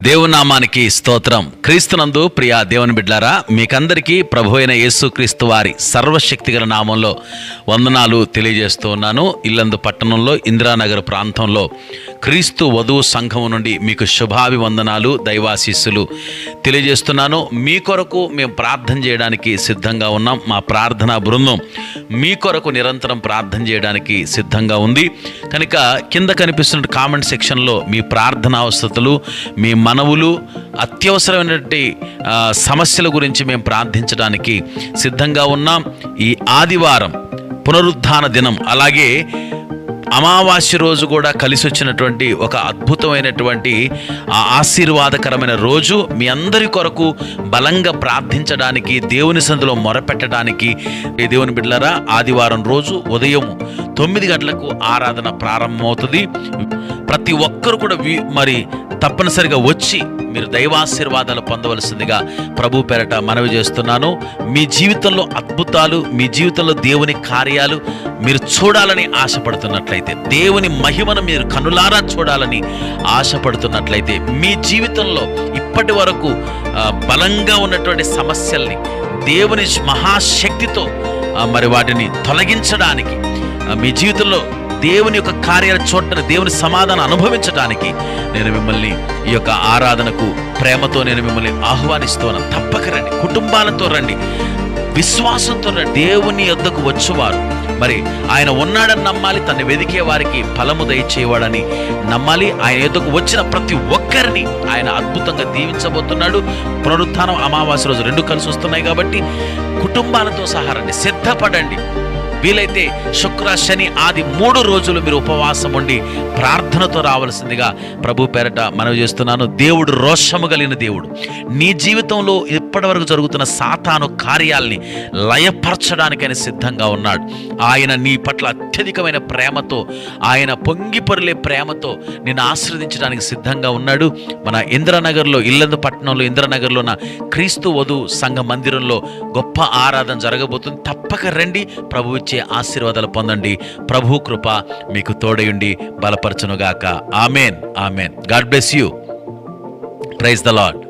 దేవుని నామానికి స్తోత్రం. క్రీస్తునందు ప్రియా దేవుని బిడ్లారా, మీకందరికీ ప్రభు అయిన యేసు క్రీస్తు వారి సర్వశక్తిగల నామంలో వందనాలు తెలియజేస్తూ ఉన్నాను. ఇల్లందు పట్టణంలో ఇందిరానగర్ ప్రాంతంలో క్రీస్తు వధువు సంఘం నుండి మీకు శుభాభివందనాలు, దైవాశీస్సులు తెలియజేస్తున్నాను. మీ కొరకు మేము ప్రార్థన చేయడానికి సిద్ధంగా ఉన్నాం. మా ప్రార్థనా బృందం మీ కొరకు నిరంతరం ప్రార్థన చేయడానికి సిద్ధంగా ఉంది. కనుక కింద కనిపిస్తున్న కామెంట్ సెక్షన్లో మీ ప్రార్థనా అవసరతలు, మీ మనవులు, అత్యవసరమైనటువంటి సమస్యల గురించి మేము ప్రార్థించడానికి సిద్ధంగా ఉన్నాం. ఈ ఆదివారం పునరుద్ధాన దినం, అలాగే అమావాస్య రోజు కూడా కలిసి వచ్చినటువంటి ఒక అద్భుతమైనటువంటి ఆశీర్వాదకరమైన రోజు. మీ అందరి కొరకు బలంగా ప్రార్థించడానికి, దేవుని సందులో మొరపెట్టడానికి దేవుని బిడ్డలారా, ఆదివారం రోజు ఉదయం 9 గంటలకు ఆరాధన ప్రారంభమవుతుంది. ప్రతి ఒక్కరు కూడా మరి తప్పనిసరిగా వచ్చి మీరు దైవాశీర్వాదాలు పొందవలసిందిగా ప్రభు పేరట మనవి చేస్తున్నాను. మీ జీవితంలో అద్భుతాలు, మీ జీవితంలో దేవుని కార్యాలు మీరు చూడాలని ఆశపడుతున్నట్లయితే, దేవుని మహిమను మీరు కనులారా చూడాలని ఆశపడుతున్నట్లయితే, మీ జీవితంలో ఇప్పటి వరకు బలంగా ఉన్నటువంటి సమస్యల్ని దేవుని మహాశక్తితో మరి వాటిని తొలగించడానికి, మీ జీవితంలో దేవుని యొక్క కార్యాలు చూడటానికి, దేవుని సమాధానం అనుభవించడానికి నేను మిమ్మల్ని ఈ యొక్క ఆరాధనకు ప్రేమతో నేను మిమ్మల్ని ఆహ్వానిస్తున్నాను. తప్పక రండి, కుటుంబాలతో రండి, విశ్వాసంతో రండి. దేవుని యొద్దకు వచ్చేవారు మరి ఆయన ఉన్నాడని నమ్మాలి, తను వెదికే వారికి ఫలము దయచేవాడని నమ్మాలి. ఆయన యొద్దకు వచ్చిన ప్రతి ఒక్కరిని ఆయన అద్భుతంగా దీవించబోతున్నాడు. పునరుత్థానం, అమావాస్య రోజు 2 కలిసి వస్తున్నాయి కాబట్టి కుటుంబాలతో సహా రండి, సిద్ధపడండి. వీలైతే శుక్ర, శని, ఆది 3 రోజులు మీరు ఉపవాసం ఉండి ప్రార్థనతో రావాల్సిందిగా ప్రభు పేరట మనవి చేస్తున్నాను. దేవుడు రోషము కలిగిన దేవుడు. నీ జీవితంలో ఇప్పటివరకు జరుగుతున్న సాతాను కార్యాల్ని లయపరచడానికైనా సిద్ధంగా ఉన్నాడు. ఆయన నీ పట్ల అత్యధికమైన ప్రేమతో, ఆయన పొంగిపొరిలే ప్రేమతో నిన్ను ఆశీర్వదించడానికి సిద్ధంగా ఉన్నాడు. మన ఇందిరానగర్లో, ఇల్లందు పట్టణంలో ఇందిరానగర్లో ఉన్న క్రీస్తు వధువు సంఘ మందిరంలో గొప్ప ఆరాధన జరగబోతుంది. తప్పక రండి, ప్రభు ఇచ్చే ఆశీర్వాదాలు పొందండి. ప్రభు కృప మీకు తోడయుండి బలపరచునుగాక. Amen, amen. God bless you. Praise the lord.